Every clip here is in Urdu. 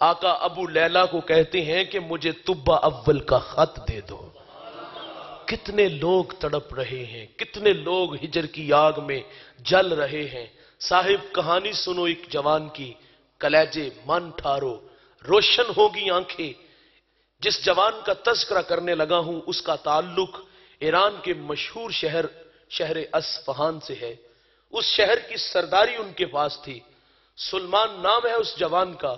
آقا ابو لیلا کو کہتے ہیں کہ مجھے طب اول کا خط دے دو۔ کتنے لوگ تڑپ رہے ہیں، کتنے لوگ ہجر کی آگ میں جل رہے ہیں۔ صاحب کہانی سنو ایک جوان کی، کلیجے من ٹھارو، روشن ہوگی آنکھیں۔ جس جوان کا تذکرہ کرنے لگا ہوں اس کا تعلق ایران کے مشہور شہر اصفہان سے ہے۔ اس شہر کی سرداری ان کے پاس تھی۔ سلمان نام ہے اس جوان کا۔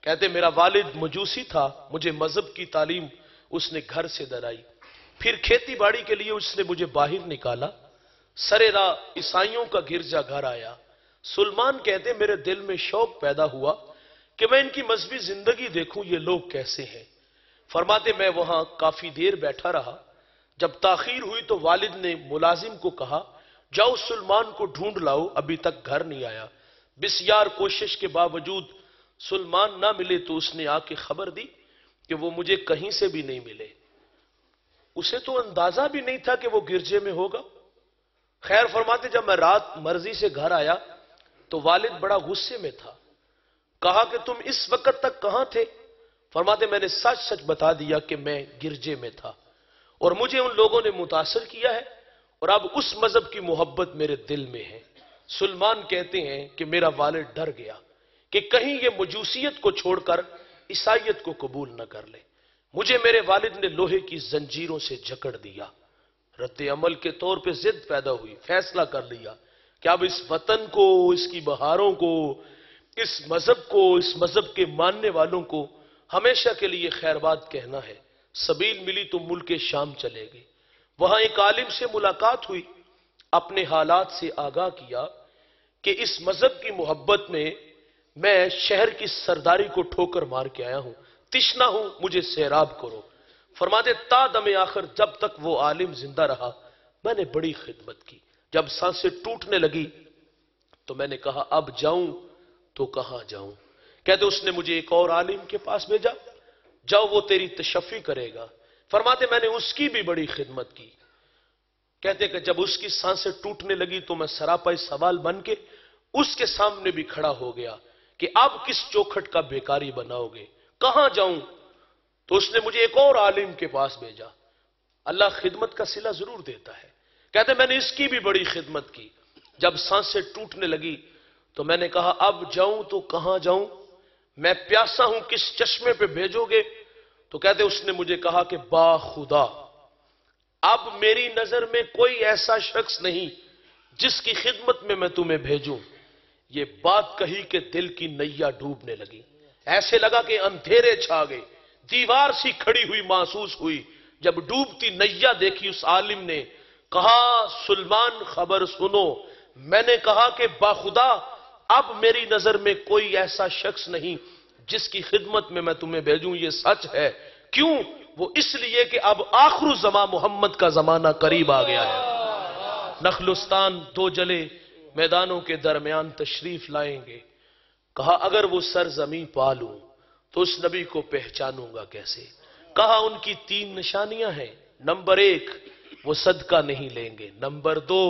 کہتے میرا والد مجوسی تھا، مجھے مذہب کی تعلیم اس نے گھر سے دلائی، پھر کھیتی باڑی کے لیے اس نے مجھے باہر نکالا۔ سرے راہ عیسائیوں کا گرجا گھر آیا۔ سلمان کہتے میرے دل میں شوق پیدا ہوا کہ میں ان کی مذہبی زندگی دیکھوں، یہ لوگ کیسے ہیں۔ فرماتے میں وہاں کافی دیر بیٹھا رہا۔ جب تاخیر ہوئی تو والد نے ملازم کو کہا جاؤ سلمان کو ڈھونڈ لاؤ، ابھی تک گھر نہیں آیا۔ بسیار کوشش کے باوجود سلمان نہ ملے تو اس نے آ کے خبر دی کہ وہ مجھے کہیں سے بھی نہیں ملے۔ اسے تو اندازہ بھی نہیں تھا کہ وہ گرجے میں ہوگا۔ خیر فرماتے جب میں رات مرضی سے گھر آیا تو والد بڑا غصے میں تھا۔ کہا کہ تم اس وقت تک کہاں تھے؟ فرماتے میں نے سچ سچ بتا دیا کہ میں گرجے میں تھا اور مجھے ان لوگوں نے متاثر کیا ہے اور اب اس مذہب کی محبت میرے دل میں ہے۔ سلمان کہتے ہیں کہ میرا والد ڈر گیا کہ کہیں یہ مجوسیت کو چھوڑ کر عیسائیت کو قبول نہ کر لے۔ مجھے میرے والد نے لوہے کی زنجیروں سے جکڑ دیا۔ رد عمل کے طور پہ ضد پیدا ہوئی، فیصلہ کر لیا کہ اب اس وطن کو، اس کی بہاروں کو، اس مذہب کے ماننے والوں کو ہمیشہ کے لیے خیرباد کہنا ہے۔ سبیل ملی تو ملک شام چلے گئے۔ وہاں ایک عالم سے ملاقات ہوئی، اپنے حالات سے آگاہ کیا کہ اس مذہب کی محبت میں شہر کی سرداری کو ٹھوکر مار کے آیا ہوں، تشنا ہوں، مجھے سیراب کرو۔ فرماتے تا دم آخر جب تک وہ عالم زندہ رہا میں نے بڑی خدمت کی۔ جب سانسیں ٹوٹنے لگی تو میں نے کہا اب جاؤں تو کہاں جاؤں؟ کہتے اس نے مجھے ایک اور عالم کے پاس بھیجا، جاؤ وہ تیری تشفی کرے گا۔ فرماتے میں نے اس کی بھی بڑی خدمت کی۔ کہتے کہ جب اس کی سانسیں ٹوٹنے لگی تو میں سراپا سوال بن کے اس کے سامنے بھی کھڑا ہو گیا کہ اب کس چوکھٹ کا بیکاری بناؤ گے، کہاں جاؤں؟ تو اس نے مجھے ایک اور عالم کے پاس بھیجا۔ اللہ خدمت کا صلہ ضرور دیتا ہے۔ کہتے میں نے اس کی بھی بڑی خدمت کی۔ جب سانسیں ٹوٹنے لگی تو میں نے کہا اب جاؤں تو کہاں جاؤں؟ میں پیاسا ہوں، کس چشمے پہ بھیجو گے؟ تو کہتے اس نے مجھے کہا کہ با خدا اب میری نظر میں کوئی ایسا شخص نہیں جس کی خدمت میں تمہیں بھیجوں۔ یہ بات کہی کہ دل کی نیا ڈوبنے لگی، ایسے لگا کہ اندھیرے چھا گئے، دیوار سی کھڑی ہوئی محسوس ہوئی۔ جب ڈوبتی نیا دیکھی اس عالم نے کہا سلمان خبر سنو۔ میں نے کہا کہ باخدا اب میری نظر میں کوئی ایسا شخص نہیں جس کی خدمت میں تمہیں بھیجوں، یہ سچ ہے۔ کیوں؟ وہ اس لیے کہ اب آخر الزمان محمد کا زمانہ قریب آ گیا ہے۔ نخلستان دو جلے میدانوں کے درمیان تشریف لائیں گے۔ کہا اگر وہ سرزمین پالوں تو اس نبی کو پہچانوں گا کیسے؟ کہا ان کی 3 نشانیاں ہیں۔ نمبر 1 وہ صدقہ نہیں لیں گے، نمبر 2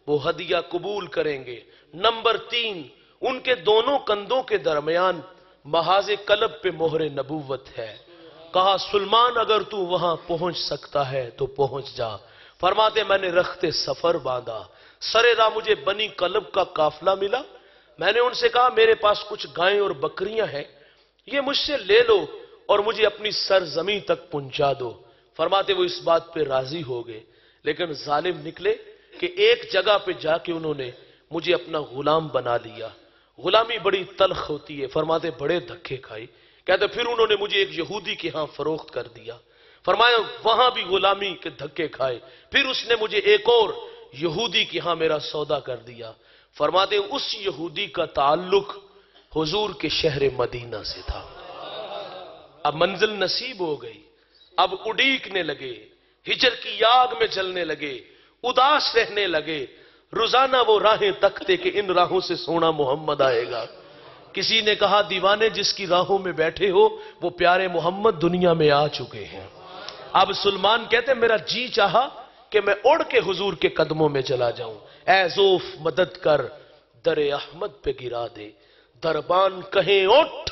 وہ ہدیہ قبول کریں گے، نمبر 3 ان کے دونوں کندھوں کے درمیان محاذ قلب پہ مہر نبوت ہے۔ کہا سلمان اگر تو وہاں پہنچ سکتا ہے تو پہنچ جا۔ فرماتے میں نے رخت سفر باندھا، سرے راہ مجھے بنی قلب کا قافلہ ملا۔ میں نے ان سے کہا میرے پاس کچھ گائیں اور بکریاں ہیں، یہ مجھ سے لے لو اور مجھے اپنی سرزمین تک پہنچا دو۔ فرماتے وہ اس بات پہ راضی ہو گئے، لیکن ظالم نکلے کہ ایک جگہ پہ جا کے انہوں نے مجھے اپنا غلام بنا لیا۔ غلامی بڑی تلخ ہوتی ہے، فرماتے بڑے دھکے کھائی۔ کہتے پھر انہوں نے مجھے ایک یہودی کے ہاں فروخت کر دیا۔ فرمایا وہاں بھی غلامی کے دھکے کھائے، پھر اس نے مجھے ایک اور یہودی کے ہاں میرا سودا کر دیا۔ فرماتے اس یہودی کا تعلق حضور کے شہر مدینہ سے تھا۔ اب منزل نصیب ہو گئی، اب اڈیکنے لگے، ہجر کی آگ میں جلنے لگے، اداس رہنے لگے۔ روزانہ وہ راہیں تکتے کہ ان راہوں سے سونا محمد آئے گا۔ کسی نے کہا دیوانے جس کی راہوں میں بیٹھے ہو وہ پیارے محمد دنیا میں آ چکے ہیں۔ اب سلمان کہتے میرا جی چاہا کہ میں اڑ کے حضور کے قدموں میں چلا جاؤں۔ اے زوف مدد کر در احمد پہ گرا دے، دربان کہیں اٹھ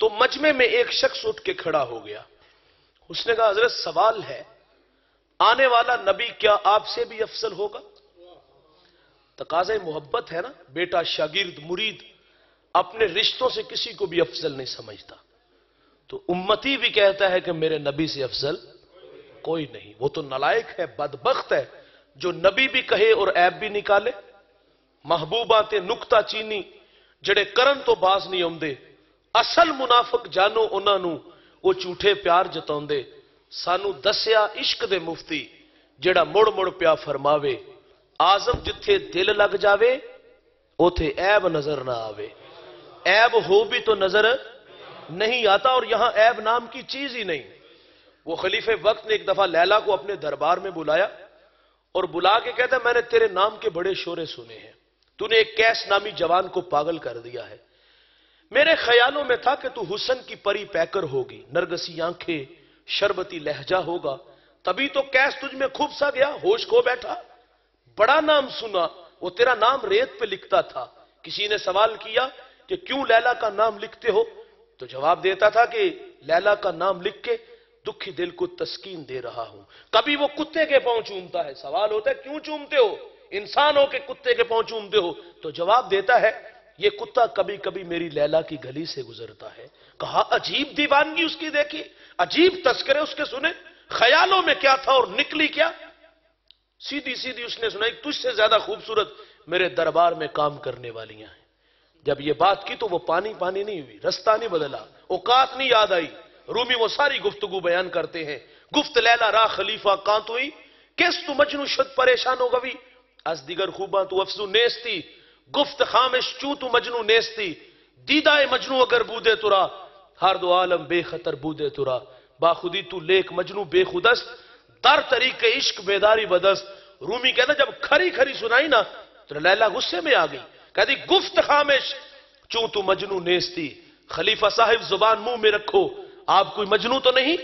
تو مجمع میں ایک شخص اٹھ کے کھڑا ہو گیا. اس نے کہا حضرت سوال ہے, آنے والا نبی کیا آپ سے بھی افضل ہوگا؟ تقاضۂ محبت ہے نا, بیٹا شاگرد مرید اپنے رشتوں سے کسی کو بھی افضل نہیں سمجھتا. تو امتی بھی کہتا ہے کہ میرے نبی سے افضل کوئی نہیں. وہ تو نالائق ہے, بدبخت ہے جو نبی بھی کہے اور عیب بھی نکالے. محبوباں تے نکتہ چینی جڑے کرن تو باز نہیں آندے, اصل منافق جانو انہاں نوں وہ جھوٹے پیار جتاؤندے. سانو دسیا عشق دے مفتی جڑا مڑ مڑ پیا فرماوے, آزم جتھے دل لگ جاوے اوتھے عیب نظر نہ آوے. عیب ہو بھی تو نظر نہیں آتا, اور یہاں عیب نام کی چیز ہی نہیں. وہ خلیفہ وقت نے ایک دفعہ لیلا کو اپنے دربار میں بلایا اور بلا کے کہتا میں نے تیرے نام کے بڑے شورے سنے ہیں, تو نے ایک کیس نامی جوان کو پاگل کر دیا ہے. میرے خیالوں میں تھا کہ تو حسن کی پری پیکر ہوگی, نرگسی آنکھیں, شربتی لہجہ ہوگا, تبھی تو کیس تجھ میں خوب سا گیا, ہوش کھو بیٹھا. بڑا نام سنا, وہ تیرا نام ریت پہ لکھتا تھا. کسی نے سوال کیا کہ کیوں لیلا کا نام لکھتے ہو, تو جواب دیتا تھا کہ لیلا کا نام لکھ کے دکھی دل کو تسکین دے رہا ہوں. کبھی وہ کتے کے پاؤں چومتا ہے, سوال ہوتا ہے کیوں چومتے ہو, انسان ہو کے کتے کے پاؤں چومتے ہو, تو جواب دیتا ہے یہ کتا کبھی کبھی میری لیلا کی گلی سے گزرتا ہے. کہا عجیب دیوانگی اس کی دیکھی, عجیب تذکرے اس کے سنے, خیالوں میں کیا تھا اور نکلی کیا. سیدھی سیدھی اس نے سنا تجھ سے زیادہ خوبصورت میرے دربار میں کام کرنے والیاں ہیں. جب یہ بات کی تو وہ پانی پانی نہیں ہوئی, رستہ نہیں بدلا, اوقات نہیں یاد آئی. رومی وہ ساری گفتگو بیان کرتے ہیں. گفت لیلا را خلیفہ کان تو ہی کس تو مجنو شد پریشان ہو گوی, از دیگر خوباں تو افزو نیستی, گفت خامش چوں تو مجنو نیستی, دیدائے مجنو اگر بودے ترا, ہر دو عالم بے خطر بودے ترا, باخودی تو لیک مجنو بے خودست, در طریق عشق بیداری بدست. رومی کہتا جب کھری کھری سنائی نا تو لیلا غصے میں آ گئی, کہتی گفت خامش چوں تو مجنو نیستی. خلیفہ صاحب زبان منہ میں رکھو, آپ کوئی مجنو تو نہیں,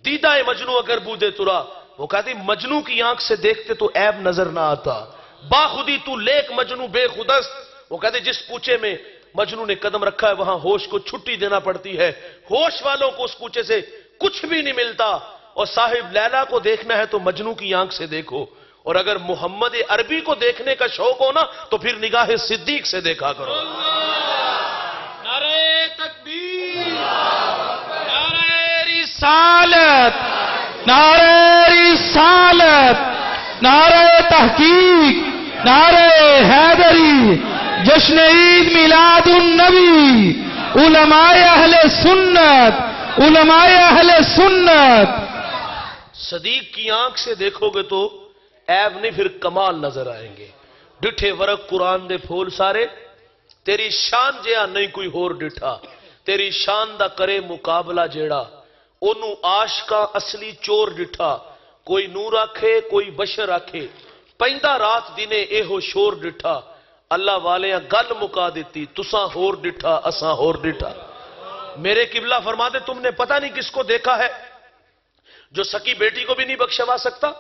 دیدائے مجنو اگر بودے ترا. وہ کہتی مجنو کی آنکھ سے دیکھتے تو عیب نظر نہ آتا, باخودی تو لیک مجنو بے خودست. وہ کہتے جس کوچے میں مجنو نے قدم رکھا ہے وہاں ہوش کو چھٹی دینا پڑتی ہے, ہوش والوں کو اس کوچے سے کچھ بھی نہیں ملتا. اور صاحب لیلا کو دیکھنا ہے تو مجنو کی آنکھ سے دیکھو, اور اگر محمد عربی کو دیکھنے کا شوق ہو نا تو پھر نگاہ صدیق سے دیکھا کرو. نعرہ تکبیر, نعرہ رسالت, نعرہ رسالت, نعرہ تحقیق, نعرہ حیدری, جشن عید میلاد النبی, علماء اہل سنت, علماء اہل سنت. صدیق کی آنکھ سے دیکھو گے تو عیب نہیں پھر کمال نظر آئیں گے. ڈٹھے ورق قرآن دے پھول سارے, تیری شان جہا نہیں کوئی ہور ڈٹھا, تیری شان دا کرے مقابلہ جیڑا, انہوں عاشقاں اصلی چور ڈٹھا. کوئی نور آکھے کوئی بشر آکھے, پیندا رات دینے اے ہو شور ڈٹھا. اللہ والیاں گل مکا دیتی, تساں ہور ڈٹھا اساں ہور ڈٹھا. میرے قبلہ فرما دے تم نے پتہ نہیں کس کو دیکھا ہے جو سکی بیٹی کو بھی نہیں بخشوا سکتا,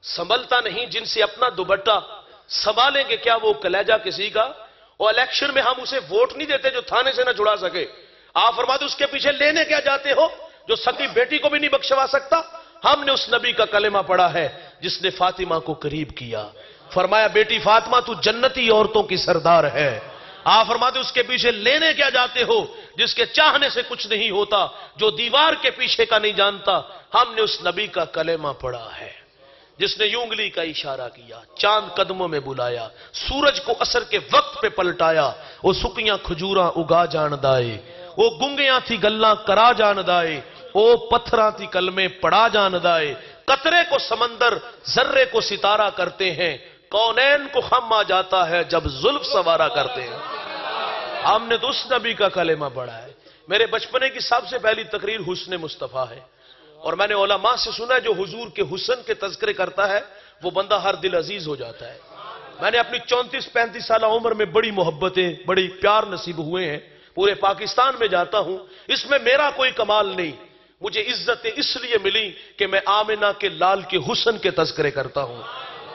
سنبھلتا نہیں جن سے اپنا دوپٹہ, سنبھالیں گے کیا وہ کلیجہ کسی کا. اور الیکشن میں ہم اسے ووٹ نہیں دیتے جو تھانے سے نہ جڑا سکے. آپ فرما دے اس کے پیچھے لینے کیا جاتے ہو جو سکی بیٹی کو بھی نہیں بخشوا سکتا. ہم نے اس نبی کا کلمہ پڑھا ہے جس نے فاطمہ کو قریب کیا, فرمایا بیٹی فاطمہ تو جنتی عورتوں کی سردار ہے. آپ فرماتے اس کے پیچھے لینے کیا جاتے ہو جس کے چاہنے سے کچھ نہیں ہوتا, جو دیوار کے پیچھے کا نہیں جانتا. ہم نے اس نبی کا کلمہ پڑھا ہے جس نے یونگلی کا اشارہ کیا, چاند قدموں میں بلایا, سورج کو عصر کے وقت پہ پلٹایا. وہ سکیاں کھجوراں اگا جان دائے, وہ گنگیاں تھی گلاں کرا جان دائے, وہ پتھراں تھی کلمے پڑا جان دائے. قطرے کو سمندر ذرے کو ستارہ کرتے ہیں, کونین کو خم آ جاتا ہے جب زلف سوارا کرتے ہیں. ہم نے تو اس نبی کا کلمہ پڑھا ہے. میرے بچپنے کی سب سے پہلی تقریر حسن مصطفیٰ ہے, اور میں نے علماء سے سنا ہے جو حضور کے حسن کے تذکرے کرتا ہے وہ بندہ ہر دل عزیز ہو جاتا ہے. میں نے اپنی 34-35 سالہ عمر میں بڑی محبتیں بڑی پیار نصیب ہوئے ہیں, پورے پاکستان میں جاتا ہوں. اس میں میرا کوئی کمال نہیں, مجھے عزتیں اس لیے ملی کہ میں آمنہ کے لال کے حسن کے تذکرے کرتا ہوں.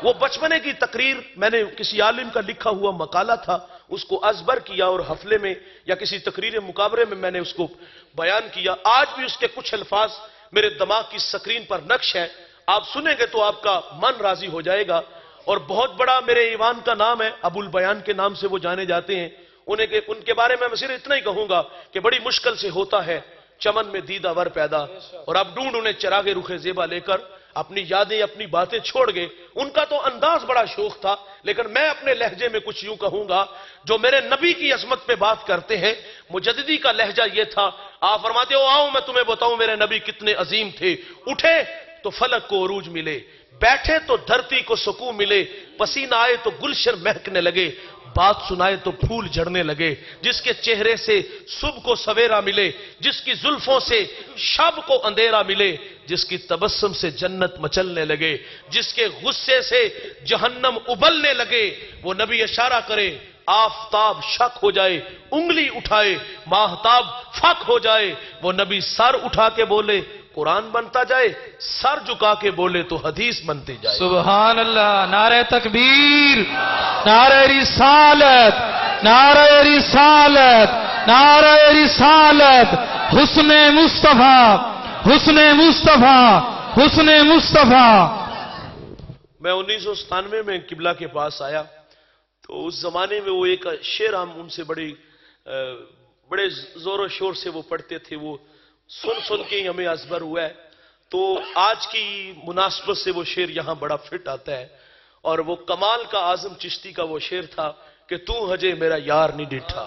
وہ بچپنے کی تقریر میں نے کسی عالم کا لکھا ہوا مقالہ تھا, اس کو ازبر کیا اور حفلے میں یا کسی تقریر مقابلے میں نے اس کو بیان کیا. آج بھی اس کے کچھ الفاظ میرے دماغ کی سکرین پر نقش ہے. آپ سنیں گے تو آپ کا من راضی ہو جائے گا. اور بہت بڑا میرے ایوان کا نام ہے, ابو البیان کے نام سے وہ جانے جاتے ہیں. ان کے بارے میں صرف اتنا ہی کہوں گا کہ بڑی مشکل سے ہوتا ہے چمن میں دیدہ ور پیدا, اور اب ڈھونڈ انہیں چراغ رخ زیبا لے کر اپنی یادیں اپنی باتیں چھوڑ گئے. ان کا تو انداز بڑا شوخ تھا, لیکن میں اپنے لہجے میں کچھ یوں کہوں گا, جو میرے نبی کی عظمت پہ بات کرتے ہیں. مجددی کا لہجہ یہ تھا, آپ فرماتے ہو آؤ میں تمہیں بتاؤں میرے نبی کتنے عظیم تھے. اٹھے تو فلک کو عروج ملے, بیٹھے تو دھرتی کو سکون ملے, پسینہ آئے تو گلشن مہکنے لگے, بات سنائے تو پھول جھڑنے لگے. جس کے چہرے سے صبح کو سویرا ملے, جس کی زلفوں سے شب کو اندھیرا ملے, جس کی تبسم سے جنت مچلنے لگے, جس کے غصے سے جہنم ابلنے لگے. وہ نبی اشارہ کرے آفتاب شک ہو جائے, انگلی اٹھائے ماہتاب فک ہو جائے. وہ نبی سر اٹھا کے بولے قرآن بنتا جائے, سر جھکا کے بولے تو حدیث بنتی جائے. سبحان اللہ. نعرہ تکبیر, نعرہ رسالت, نعرہ رسالت, نعرہ رسالت. حسن مصطفیٰ, حسن مصطفیٰ, حسن مصطفیٰ. میں 1997 میں قبلہ کے پاس آیا تو اس زمانے میں وہ ایک شعر ہم ان سے بڑے زور و شور سے وہ پڑھتے تھے, وہ سن کے ہی ہمیں ازبر ہوا ہے. تو آج کی مناسبت سے وہ شعر یہاں بڑا فٹ آتا ہے, اور وہ کمال کا اعظم چشتی کا وہ شعر تھا کہ تو ہجے میرا یار نہیں ڈٹھا,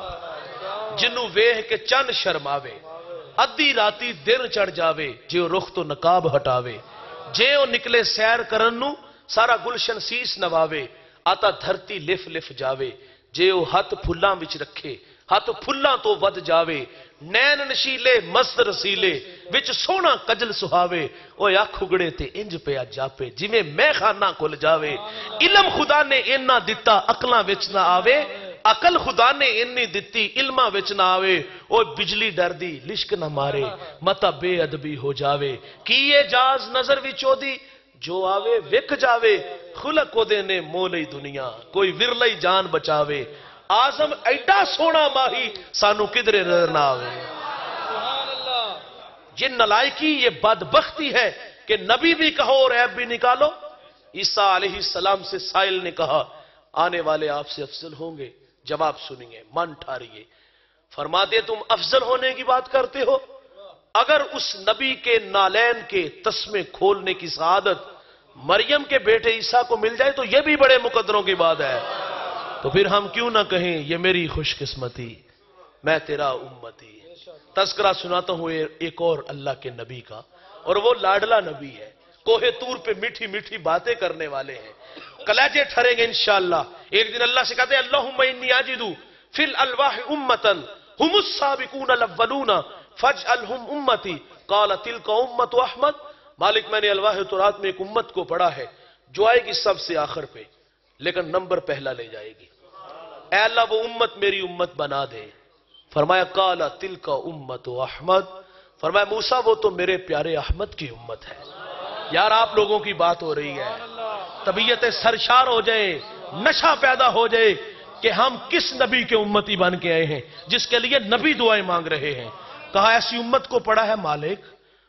جنوں ویہ کے چن شرماوے, ادھی راتی دن چڑھ جاوے, جے رخ تو نقاب ہٹاوے, جے او نکلے سیر کرن نو سارا گلشن سیس نواوے, آتا دھرتی لف لف جاوے, جے او ہاتھ پھلاں وچ رکھے ہاتھ پھلاں تو ود جاوے, نین نشیلے مست رسیلے وچ سونا کجل سہاوے, او اکھ اگڑے تے انج پیا جاپے جویں میں خانہ کھل جاوے. علم خدا نے اینا دتا عقلاں وچ نہ آوے, عقل خدا نے اینی دتی علماں وچ نہ آوے. او بجلی ڈردی لشک نہ مارے متا بے ادبی ہو جاوے, کیے جاز نظر وچوں دی جو آوے وک جاوے, خلق کو دے نے مولئی دنیا کوئی ورلئی جان بچاوے. آزم ایڈا سونا ماہی سانو کدرے نظر نہ آوے. یہ نلائکی, یہ بدبختی ہے کہ نبی بھی کہو اور عیب بھی نکالو. عیسیٰ علیہ السلام سے سائل نے کہا آنے والے آپ سے افضل ہوں گے, جواب سنیے من ٹھاریے. فرماتے تم افضل ہونے کی بات کرتے ہو, اگر اس نبی کے نالین کے تسمے کھولنے کی سعادت مریم کے بیٹے عیسیٰ کو مل جائے تو یہ بھی بڑے مقدروں کی بات ہے. تو پھر ہم کیوں نہ کہیں یہ میری خوش قسمتی, میں تیرا امتی. تذکرہ سناتا ہوں ایک اور اللہ کے نبی کا, اور وہ لاڈلا نبی ہے, کوہ طور پہ میٹھی میٹھی باتیں کرنے والے ہیں, کلیجے ٹھریں گے انشاءاللہ. ایک دن اللہ سے کہتے ہیں اللہم انی اجدو فی الالواح امتا ہم السابقون الاولون فاجعلہم امتی قال تلک امت احمد. مالک میں نے الواح تورات میں ایک امت کو پڑھا ہے جو آئے گی سب سے آخر پہ لیکن نمبر پہلا لے جائے گی. اے اللہ وہ امت میری امت بنا دے. فرمایا قال تلک امت احمد, فرمایا موسیٰ وہ تو میرے پیارے احمد کی امت ہے. یار آپ لوگوں کی بات ہو رہی ہے, طبیعتیں سرشار ہو جائے, نشہ پیدا ہو جائے کہ ہم کس نبی کے امتی بن کے آئے ہیں جس کے لیے نبی دعائیں مانگ رہے ہیں. کہا ایسی امت کو پڑا ہے مالک,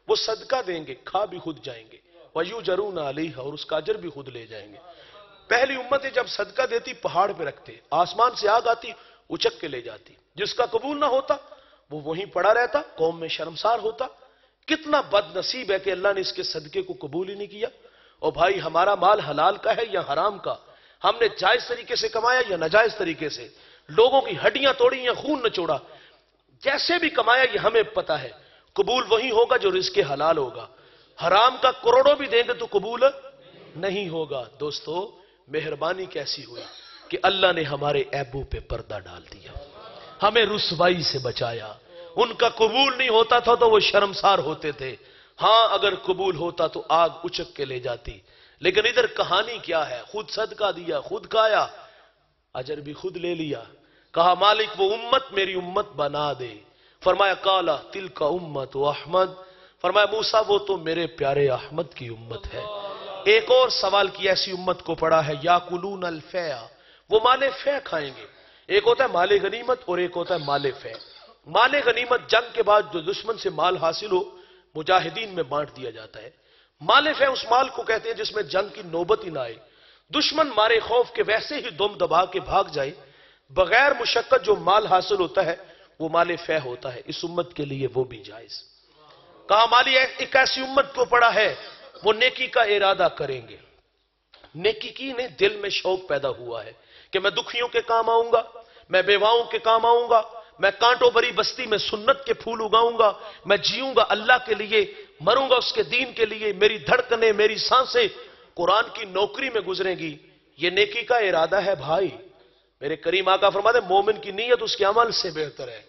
وہ صدقہ دیں گے کھا بھی خود جائیں گے, وَيُجَرُونَ عَلَيْهَا, اور اس کا اجر بھی خود لے جائیں گے. پہلی امت جب صدقہ دیتی پہاڑ پہ رکھتے, آسمان سے آگ آتی اچک کے لے جاتی, جس کا قبول نہ ہوتا وہ وہیں پڑا رہتا, قوم میں شرمسار ہوتا. کتنا بد نصیب ہے کہ اللہ نے اس کے صدقے کو قبول ہی نہیں کیا. اور بھائی ہمارا مال حلال کا ہے یا حرام کا, ہم نے جائز طریقے سے کمایا یا ناجائز طریقے سے, لوگوں کی ہڈیاں توڑی یا خون نچوڑا, جیسے بھی کمایا یہ ہمیں پتہ ہے. قبول وہی ہوگا جو رزق حلال ہوگا, حرام کا کروڑوں بھی دیں گے تو قبول نہیں ہوگا. دوستو مہربانی کیسی ہوئی کہ اللہ نے ہمارے عیبوں پہ پردہ ڈال دیا, ہمیں رسوائی سے بچایا. ان کا قبول نہیں ہوتا تھا تو وہ شرمسار ہوتے تھے, ہاں اگر قبول ہوتا تو آگ اچک کے لے جاتی. لیکن ادھر کہانی کیا ہے, خود صدقہ دیا, خود کھایا, اجر بھی خود لے لیا. کہا مالک وہ امت میری امت بنا دے. فرمایا قالا تلک امت احمد, فرمایا موسیٰ وہ تو میرے پیارے احمد کی امت ہے. ایک اور سوال کی ایسی امت کو پڑا ہے یاکلون الفیع, وہ مال فیع کھائیں گے. ایک ہوتا ہے مال غنیمت اور ایک ہوتا ہے مال فہ۔ مال غنیمت جنگ کے بعد جو دشمن سے مال حاصل ہو مجاہدین میں بانٹ دیا جاتا ہے۔ مال فہ اس مال کو کہتے ہیں جس میں جنگ کی نوبت ہی نہ آئے، دشمن مارے خوف کے ویسے ہی دم دبا کے بھاگ جائے، بغیر مشقت جو مال حاصل ہوتا ہے وہ مال فہ ہوتا ہے۔ اس امت کے لیے وہ بھی جائز۔ کہا مالی ایک ایسی امت کو پڑا ہے وہ نیکی کا ارادہ کریں گے، نیکی کی نہیں، دل میں شوق پیدا ہوا ہے کہ میں دکھیوں کے کام آؤں گا، میں بیواؤں کے کام آؤں گا، میں کانٹوں بھری بستی میں سنت کے پھول اگاؤں گا، میں جیوں گا اللہ کے لیے، مروں گا اس کے دین کے لیے، میری دھڑکنیں میری سانسیں قرآن کی نوکری میں گزریں گی۔ یہ نیکی کا ارادہ ہے بھائی۔ میرے کریم آقا فرماتے ہیں مومن کی نیت اس کے عمل سے بہتر ہے۔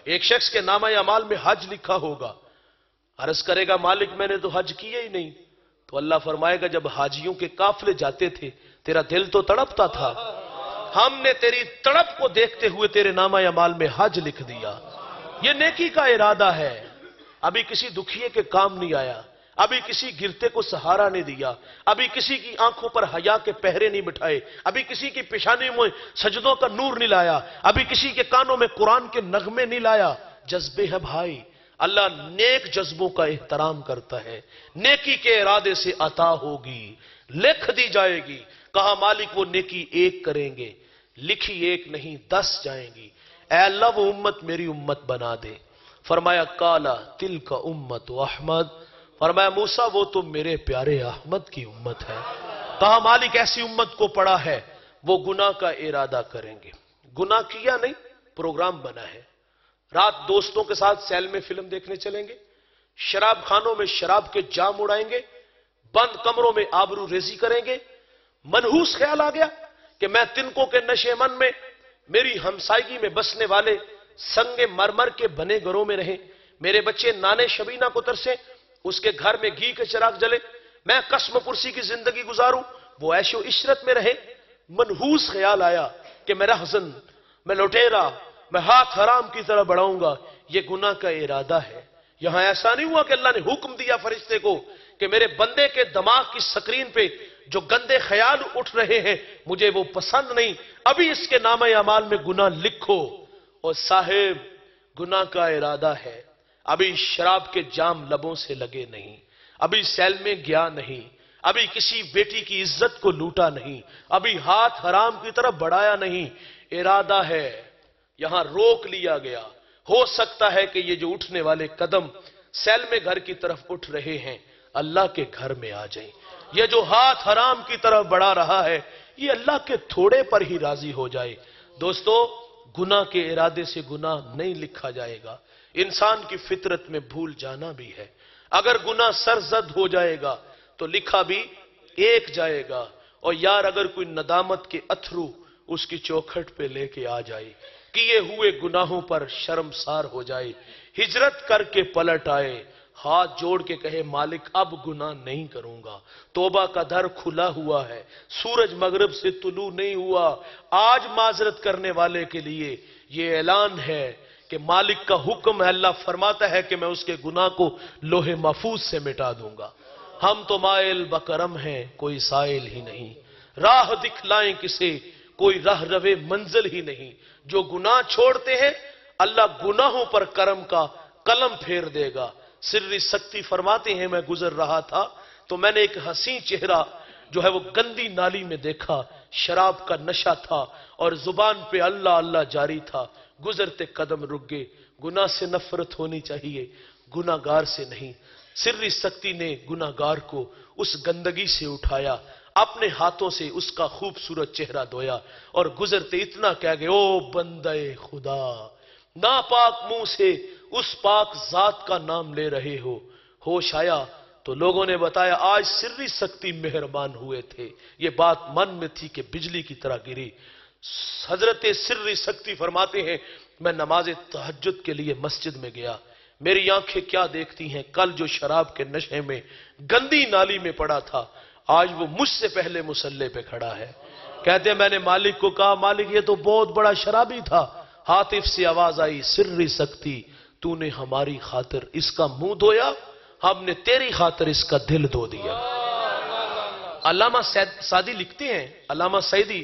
ایک شخص کے نامہ اعمال میں حج لکھا ہوگا، عرض کرے گا مالک میں نے تو حج کیے ہی نہیں، تو اللہ فرمائے گا جب حاجیوں کے قافلے جاتے تھے تیرا دل تو تڑپتا تھا، ہم نے تیری تڑپ کو دیکھتے ہوئے تیرے نامہ اعمال میں حج لکھ دیا۔ یہ نیکی کا ارادہ ہے۔ ابھی کسی دکھیے کے کام نہیں آیا، ابھی کسی گرتے کو سہارا نہیں دیا، ابھی کسی کی آنکھوں پر حیا کے پہرے نہیں بٹھائے، ابھی کسی کی پیشانی میں سجدوں کا نور نہیں لایا، ابھی کسی کے کانوں میں قرآن کے نغمے نہیں لایا۔ جذبے ہے بھائی، اللہ نیک جذبوں کا احترام کرتا ہے۔ نیکی کے ارادے سے عطا ہوگی، لکھ دی جائے گی۔ کہا مالک وہ نیکی ایک کریں گے، لکھی ایک نہیں 10 جائیں گی۔ اے اللہ وہ امت میری امت بنا دے۔ فرمایا کالا تل کا امت احمد، فرمایا موسیٰ وہ تو میرے پیارے احمد کی امت ہے۔ کہا مالک ایسی امت کو پڑا ہے وہ گناہ کا ارادہ کریں گے، گناہ کیا نہیں، پروگرام بنا ہے، رات دوستوں کے ساتھ سیل میں فلم دیکھنے چلیں گے، شراب خانوں میں شراب کے جام اڑائیں گے، بند کمروں میں آبرو ریزی کریں گے۔ منحوس خیال آ گیا کہ میں تنکوں کے نشے من میں میری ہمسائیگی میں بسنے والے سنگ مرمر کے بنے گھروں میں رہیں، میرے بچے نانے شبینہ کو ترسیں، اس کے گھر میں گھی کے چراغ جلے، میں قسم پرسی کی زندگی گزاروں، وہ عیش و عشرت میں رہے۔ منحوس خیال آیا کہ میں رہزن، میں لٹیرا، میں ہاتھ حرام کی طرح بڑھاؤں گا۔ یہ گناہ کا ارادہ ہے۔ یہاں ایسا نہیں ہوا کہ اللہ نے حکم دیا فرشتے کو کہ میرے بندے کے دماغ کی سکرین پہ جو گندے خیال اٹھ رہے ہیں مجھے وہ پسند نہیں، ابھی اس کے نامہ اعمال میں گناہ لکھو۔ اور صاحب گناہ کا ارادہ ہے، ابھی شراب کے جام لبوں سے لگے نہیں، ابھی سیل میں گیا نہیں، ابھی کسی بیٹی کی عزت کو لوٹا نہیں، ابھی ہاتھ حرام کی طرف بڑھایا نہیں، ارادہ ہے، یہاں روک لیا گیا۔ ہو سکتا ہے کہ یہ جو اٹھنے والے قدم سیل میں گھر کی طرف اٹھ رہے ہیں اللہ کے گھر میں آ جائیں۔ یہ جو ہاتھ حرام کی طرف بڑھا رہا ہے یہ اللہ کے تھوڑے پر ہی راضی ہو جائے۔ دوستو گناہ کے ارادے سے گناہ نہیں لکھا جائے گا، انسان کی فطرت میں بھول جانا بھی ہے۔ اگر گناہ سرزد ہو جائے گا تو لکھا بھی ایک جائے گا، اور یار اگر کوئی ندامت کے اتھرو اس کی چوکھٹ پہ لے کے آ جائے، کیے ہوئے گناہوں پر شرمسار ہو جائے، ہجرت کر کے پلٹ آئے، ہاتھ جوڑ کے کہے مالک اب گناہ نہیں کروں گا، توبہ کا در کھلا ہوا ہے، سورج مغرب سے طلوع نہیں ہوا، آج معذرت کرنے والے کے لیے یہ اعلان ہے کہ مالک کا حکم ہے، اللہ فرماتا ہے کہ میں اس کے گناہ کو لوح محفوظ سے مٹا دوں گا۔ ہم تو مائل بکرم ہیں کوئی سائل ہی نہیں، راہ دکھلائیں کسے کوئی راہ روے منزل ہی نہیں، جو گناہ چھوڑتے ہیں اللہ گناہوں پر کرم کا قلم پھیر دے گا۔ سری سکتی فرماتے ہیں میں گزر رہا تھا تو میں نے ایک حسین چہرہ جو ہے وہ گندی نالی میں دیکھا، شراب کا نشہ تھا اور زبان پہ اللہ اللہ جاری تھا، گزرتے قدم رک گئے۔ گناہ سے نفرت ہونی چاہیے، گناہگار سے نہیں۔ سری سکتی نے گناہگار کو اس گندگی سے اٹھایا، اپنے ہاتھوں سے اس کا خوبصورت چہرہ دھویا اور گزرتے اتنا کہہ گئے او بندے خدا، ناپاک منہ سے اس پاک ذات کا نام لے رہے ہو۔ ہوش آیا تو لوگوں نے بتایا آج سری سکتی مہربان ہوئے تھے، یہ بات من میں تھی کہ بجلی کی طرح گری۔ حضرت سری سکتی فرماتے ہیں میں نماز تہجد کے لیے مسجد میں گیا، میری آنکھیں کیا دیکھتی ہیں، کل جو شراب کے نشے میں گندی نالی میں پڑا تھا آج وہ مجھ سے پہلے مصلی پہ کھڑا ہے۔ کہتے ہیں میں نے مالک کو کہا مالک یہ تو بہت بڑا شرابی تھا، ہاتف سے آواز آئی سری سکتی تو نے ہماری خاطر اس کا منہ دھویا، ہم نے تیری خاطر اس کا دل دھو دیا۔ علامہ سعدی لکھتے ہیں، علامہ سعدی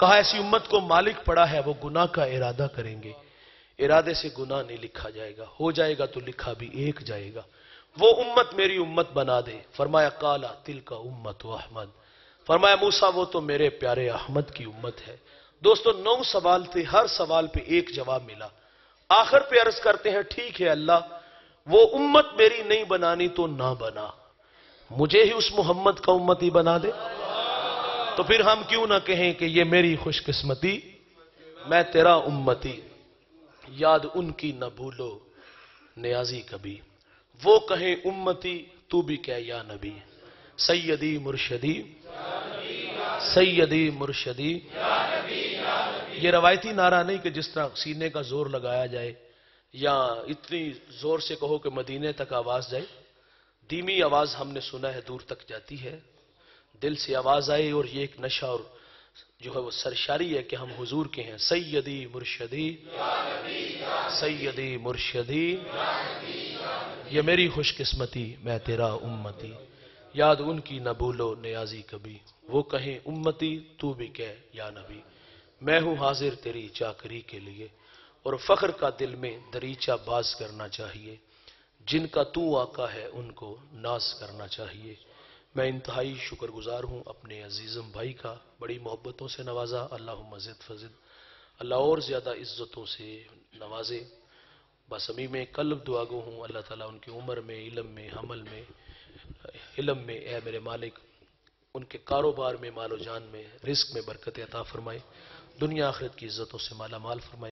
کہا ایسی امت کو مالک پڑا ہے وہ گناہ کا ارادہ کریں گے، ارادے سے گناہ نہیں لکھا جائے گا، ہو جائے گا تو لکھا بھی ایک جائے گا، وہ امت میری امت بنا دے۔ فرمایا قالا تلک امت احمد، فرمایا موسیٰ وہ تو میرے پیارے احمد کی امت ہے۔ دوستو 9 سوال تھے، ہر سوال پہ ایک جواب ملا۔ آخر پہ عرض کرتے ہیں ٹھیک ہے اللہ، وہ امت میری نہیں بنانی تو نہ بنا، مجھے ہی اس محمد کا امتی بنا دے۔ تو پھر ہم کیوں نہ کہیں کہ یہ میری خوش قسمتی، میں تیرا امتی، یاد ان کی نہ بھولو نیازی کبھی، وہ کہیں امتی تو بھی کہہ یا نبی، سیدی مرشدی سیدی مرشدی۔ یہ روایتی نعرہ نہیں کہ جس طرح سینے کا زور لگایا جائے یا اتنی زور سے کہو کہ مدینے تک آواز جائے، دھیمی آواز ہم نے سنا ہے دور تک جاتی ہے، دل سے آواز آئے، اور یہ ایک نشہ اور جو ہے وہ سرشاری ہے کہ ہم حضور کے ہیں، سیدی مرشدی سیدی مرشدی، یہ میری خوش قسمتی میں تیرا امتی، یاد ان کی نہ بھولو نیازی کبھی، وہ کہیں امتی تو بھی کہہ یا نبی، میں ہوں حاضر تیری چاکری کے لیے، اور فخر کا دل میں دریچہ باز کرنا چاہیے، جن کا تو آقا ہے ان کو ناز کرنا چاہیے۔ میں انتہائی شکر گزار ہوں اپنے عزیزم بھائی کا، بڑی محبتوں سے نوازا، اللہم زد فزد، اللہ اور زیادہ عزتوں سے نوازے۔ بس امی میں قلب دعا گو ہوں، اللہ تعالیٰ ان کی عمر میں، علم میں، حمل میں، علم میں، اے میرے مالک ان کے کاروبار میں، مال و جان میں، رزق میں برکت عطا فرمائے، دنیا آخرت کی عزتوں سے مالا مال فرمائے۔